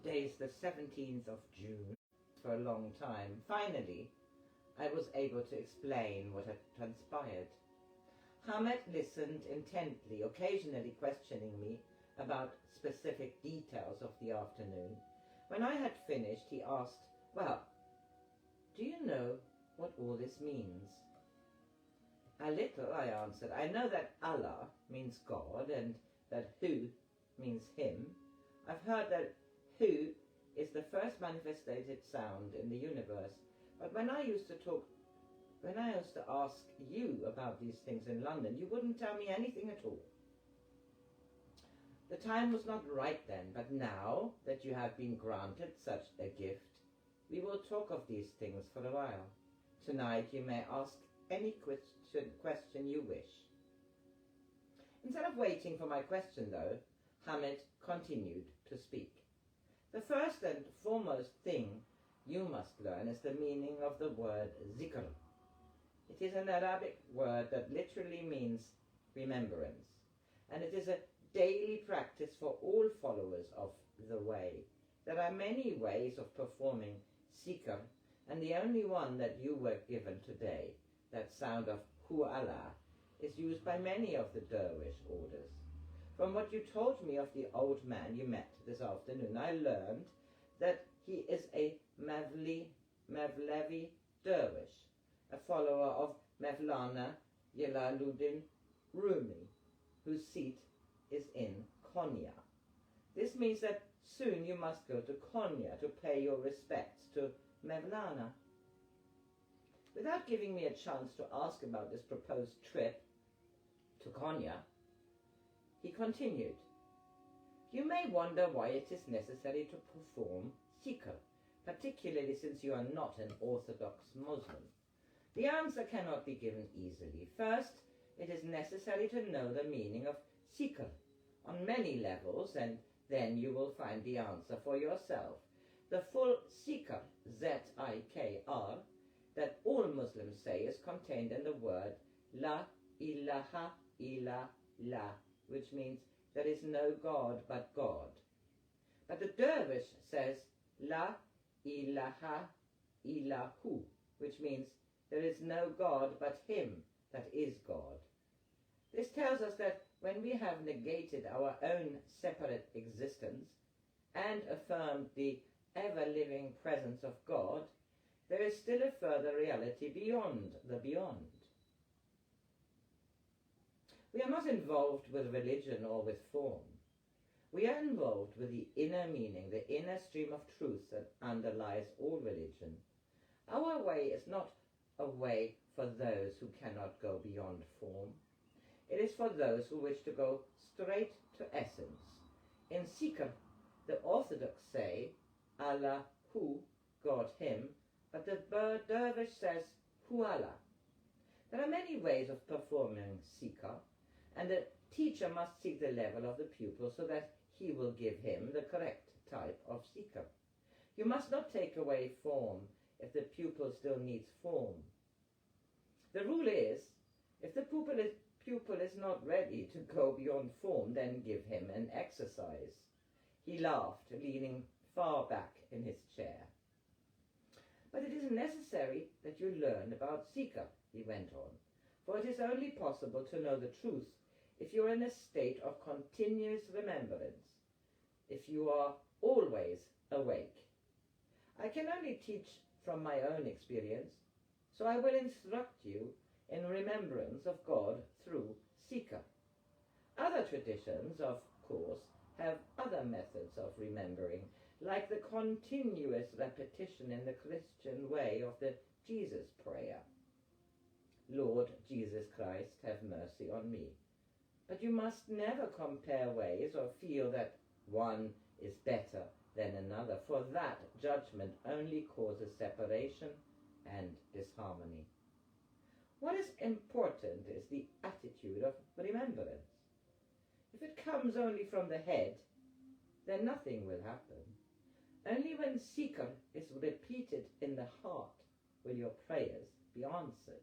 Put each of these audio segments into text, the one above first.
today's the 17th of June. For a long time, finally, I was able to explain what had transpired. Hamid listened intently, occasionally questioning me about specific details of the afternoon. When I had finished, he asked, "Well, do you know what all this means?" "A little," I answered. "I know that Allah means God and that Hu means him. I've heard that Hu is the first manifested sound in the universe. But when I used to ask you about these things in London, you wouldn't tell me anything at all. The time was not right then, but now that you have been granted such a gift, we will talk of these things for a while. Tonight you may ask any question you wish." Instead of waiting for my question, though, Hamid continued to speak. "The first and foremost thing you must learn is the meaning of the word zikr. It is an Arabic word that literally means remembrance, and it is a daily practice for all followers of the way. There are many ways of performing zikr, and the only one that you were given today, that sound of Hu Allah, is used by many of the dervish orders. From what you told me of the old man you met this afternoon, I learned that he is a Mevlevi dervish, a follower of Mevlana Jalaluddin Rumi, whose seat is in Konya. This means that soon you must go to Konya to pay your respects to Mevlana." Without giving me a chance to ask about this proposed trip to Konya, he continued, "You may wonder why it is necessary to perform zikr, particularly since you are not an Orthodox Muslim. The answer cannot be given easily. First, it is necessary to know the meaning of zikr on many levels, and then you will find the answer for yourself. The full zikr, Z-I-K-R, that all Muslims say is contained in the word La ilaha illallah, which means there is no God but God. But the dervish says La ilaha illahu, which means there is no God but him that is God. This tells us that when we have negated our own separate existence and affirmed the ever-living presence of God, there is still a further reality beyond the beyond. We are not involved with religion or with form. We are involved with the inner meaning, the inner stream of truth that underlies all religion. Our way is not a way for those who cannot go beyond form. It is for those who wish to go straight to essence. In zikr, the Orthodox say Allah Hu, God him, but the dervish says Hu Allah. There are many ways of performing zikr, and the teacher must seek the level of the pupil so that he will give him the correct type of zikr. You must not take away form if the pupil still needs form. The rule is, if the pupil is not ready to go beyond form, then give him an exercise. He laughed, leaning far back in his chair. But it is necessary that you learn about zikr, he went on, for it is only possible to know the truth if you are in a state of continuous remembrance, if you are always awake. I can only teach from my own experience, so I will instruct you in remembrance of God through zikr. Other traditions, of course, have other methods of remembering, like the continuous repetition in the Christian way of the Jesus prayer. Lord Jesus Christ, have mercy on me. But you must never compare ways or feel that one is better than another, for that judgment only causes separation and disharmony. What is important is the attitude of remembrance. If it comes only from the head, then nothing will happen. Only when zikr is repeated in the heart will your prayers be answered.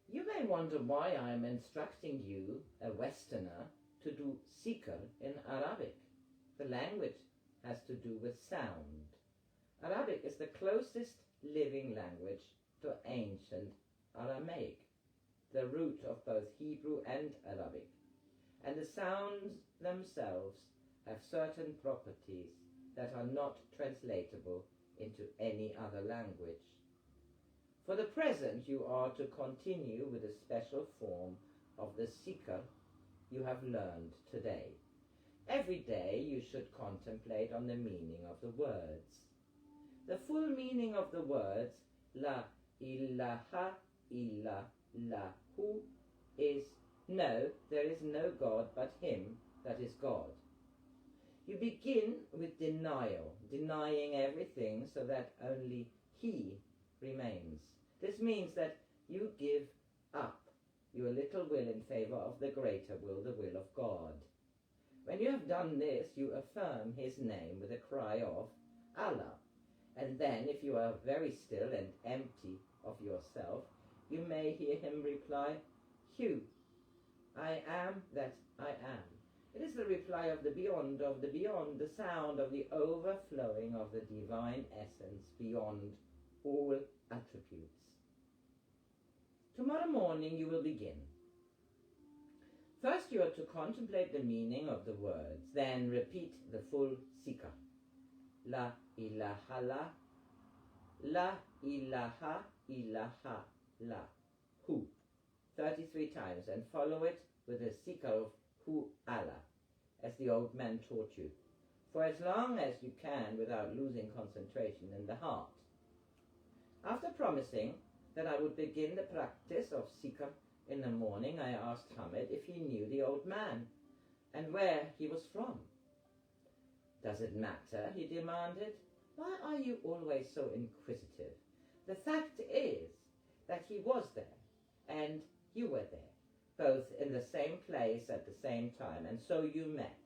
You may wonder why I am instructing you, a Westerner, to do seeker in Arabic. The language has to do with sound. Arabic is the closest living language to ancient Aramaic, the root of both Hebrew and Arabic, and the sounds themselves have certain properties that are not translatable into any other language. For the present, you are to continue with a special form of the seeker you have learned today. Every day you should contemplate on the meaning of the words. The full meaning of the words La ilaha illallahu is no, there is no God but him that is God. You begin with denial, denying everything so that only he remains. This means that you give up your little will in favor of the greater will, the will of God. When you have done this, you affirm his name with a cry of Allah. And then, if you are very still and empty of yourself, you may hear him reply, Hu, I am that I am. It is the reply of the beyond, the sound of the overflowing of the divine essence beyond all attributes. Tomorrow morning you will begin. First you are to contemplate the meaning of the words, then repeat the full sikha. La ilaha la, la ilaha ilaha la, hu, 33 times, and follow it with a sikha of hu Allah, as the old man taught you, for as long as you can without losing concentration in the heart. After promising that I would begin the practice of sikha in the morning, I asked Hamid if he knew the old man and where he was from. Does it matter? He demanded. Why are you always so inquisitive? The fact is that he was there and you were there, both in the same place at the same time, and so you met.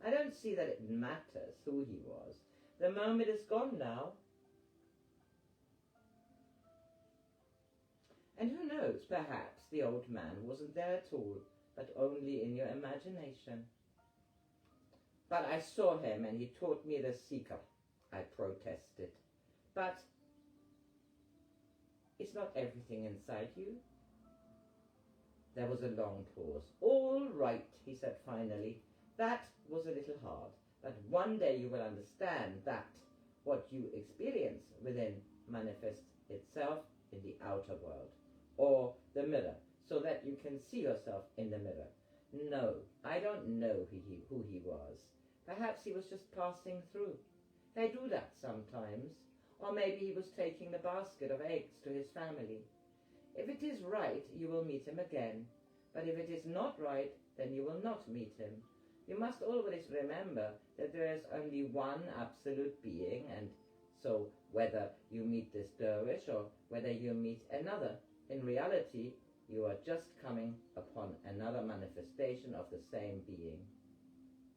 I don't see that it matters who he was. The moment is gone now. And who knows, perhaps the old man wasn't there at all, but only in your imagination. But I saw him and he taught me the sikha, I protested. But it's not everything inside you. There was a long pause. All right, he said finally. That was a little hard, but one day you will understand that what you experience within manifests itself in the outer world, or the mirror, so that you can see yourself in the mirror. No, I don't know who he was. Perhaps he was just passing through. They do that sometimes. Or maybe he was taking the basket of eggs to his family. If it is right, you will meet him again. But if it is not right, then you will not meet him. You must always remember that there is only one absolute being, and so whether you meet this dervish or whether you meet another, in reality, you are just coming upon another manifestation of the same being.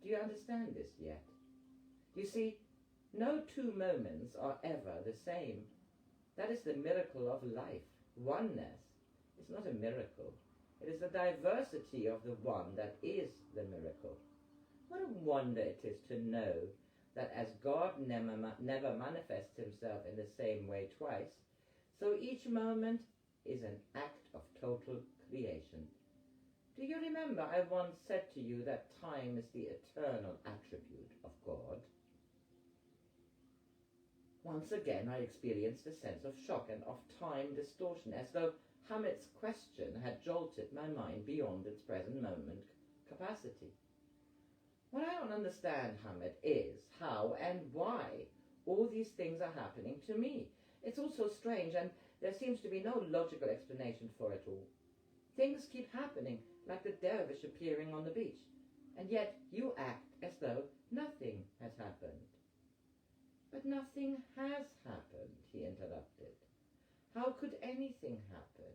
Do you understand this yet? You see, no two moments are ever the same. That is the miracle of life. Oneness is not a miracle. It is the diversity of the one that is the miracle. What a wonder it is to know that as God never manifests himself in the same way twice, so each moment is an act of total creation. Do you remember I once said to you that time is the eternal attribute of God? Once again I experienced a sense of shock and of time distortion, as though Hamid's question had jolted my mind beyond its present moment capacity. What I don't understand, Hamid, is how and why all these things are happening to me. It's all so strange, and there seems to be no logical explanation for it all. Things keep happening, like the dervish appearing on the beach, and yet you act as though nothing has happened. But nothing has happened, he interrupted. How could anything happen?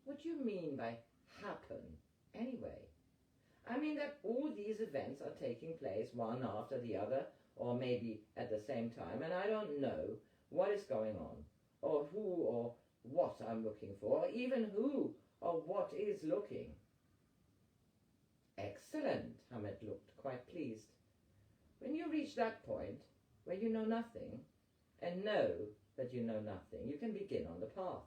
What do you mean by happen, anyway? I mean that all these events are taking place one after the other, or maybe at the same time, and I don't know what is going on, or who or what I'm looking for, or even who or what is looking. Excellent, Hamid looked quite pleased. When you reach that point where you know nothing and know that you know nothing, you can begin on the path.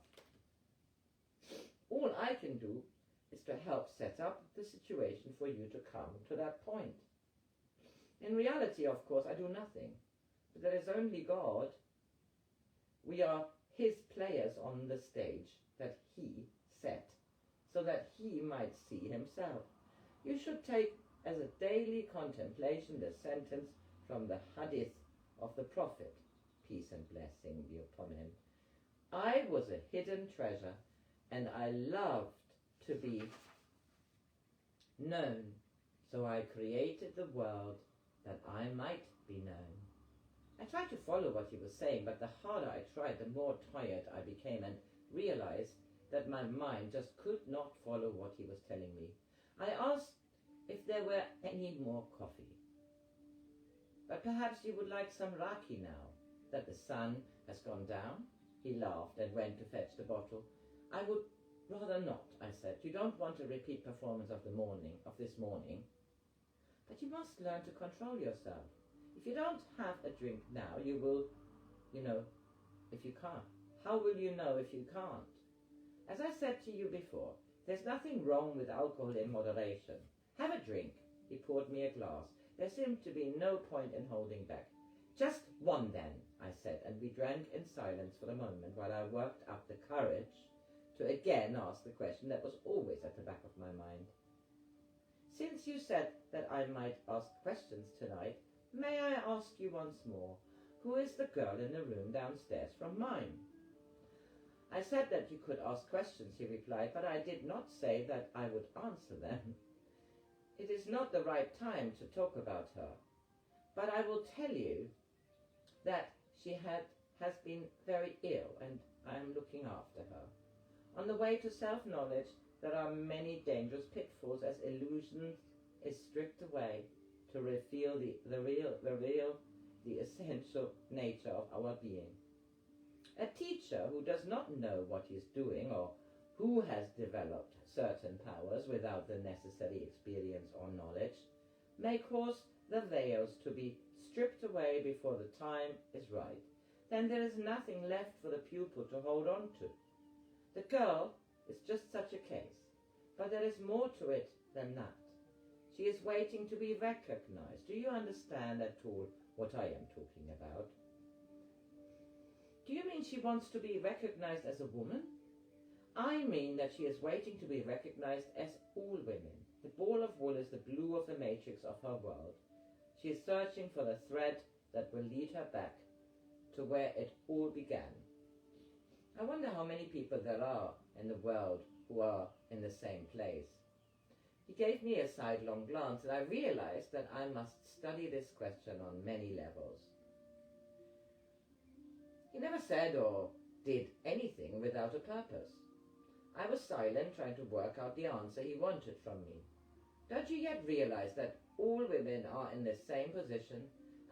All I can do is to help set up the situation for you to come to that point. In reality, of course, I do nothing, but there is only God. We are his players on the stage that he set, so that he might see himself. You should take as a daily contemplation the sentence from the hadith of the Prophet, peace and blessing be upon him. I was a hidden treasure, and I loved to be known, so I created the world that I might be known. I tried to follow what he was saying, but the harder I tried, the more tired I became, and realized that my mind just could not follow what he was telling me. I asked if there were any more coffee. But perhaps you would like some raki now, that the sun has gone down? He laughed and went to fetch the bottle. I would rather not, I said. You don't want a repeat performance of this morning. But you must learn to control yourself. If you don't have a drink now, you will, if you can't. How will you know if you can't? As I said to you before, there's nothing wrong with alcohol in moderation. Have a drink. He poured me a glass. There seemed to be no point in holding back. Just one then, I said, and we drank in silence for a moment while I worked up the courage to again ask the question that was always at the back of my mind. Since you said that I might ask questions tonight, may I ask you once more, who is the girl in the room downstairs from mine? I said that you could ask questions, he replied, but I did not say that I would answer them. It is not the right time to talk about her, but I will tell you that she has been very ill, and I am looking after her. On the way to self-knowledge, there are many dangerous pitfalls as illusion is stripped away to reveal the essential nature of our being. A teacher who does not know what he is doing, or who has developed certain powers without the necessary experience or knowledge, may cause the veils to be stripped away before the time is right. Then there is nothing left for the pupil to hold on to. The girl is just such a case, but there is more to it than that. She is waiting to be recognized. Do you understand at all what I am talking about? Do you mean she wants to be recognized as a woman? I mean that she is waiting to be recognized as all women. The ball of wool is the blue of the matrix of her world. She is searching for the thread that will lead her back to where it all began. I wonder how many people there are in the world who are in the same place. He gave me a sidelong glance, and I realized that I must study this question on many levels. He never said or did anything without a purpose. I was silent, trying to work out the answer he wanted from me. Don't you yet realize that all women are in the same position?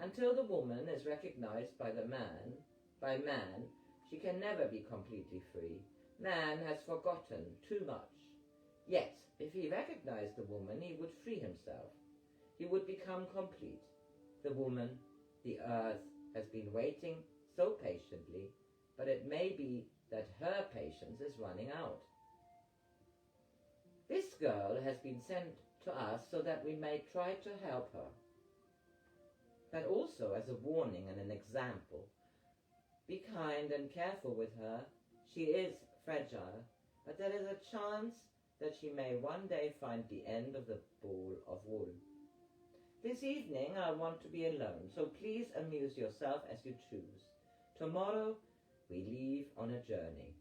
Until the woman is recognized by man, she can never be completely free. Man has forgotten too much. Yet, if he recognized the woman, he would free himself. He would become complete. The woman, the earth, has been waiting so patiently, but it may be that her patience is running out. This girl has been sent to us so that we may try to help her, but also as a warning and an example. Be kind and careful with her. She is fragile, but there is a chance that she may one day find the end of the ball of wool. This evening I want to be alone, so please amuse yourself as you choose. Tomorrow we leave on a journey.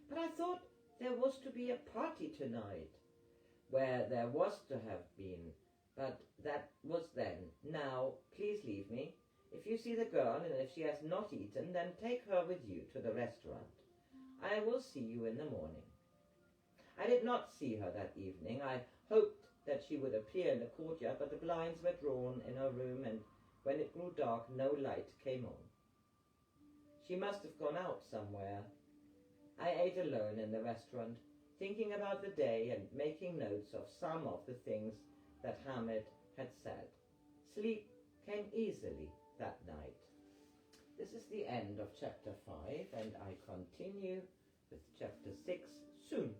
But I thought there was to be a party tonight. Where there was to have been, but that was then. Now, please leave me. If you see the girl, and if she has not eaten, then take her with you to the restaurant. I will see you in the morning. I did not see her that evening. I hoped that she would appear in the courtyard, but the blinds were drawn in her room, and when it grew dark, no light came on. She must have gone out somewhere. I ate alone in the restaurant. thinking about the day and making notes of some of the things that Hamid had said. Sleep came easily that night. This is the end of chapter 5, and I continue with chapter 6 soon.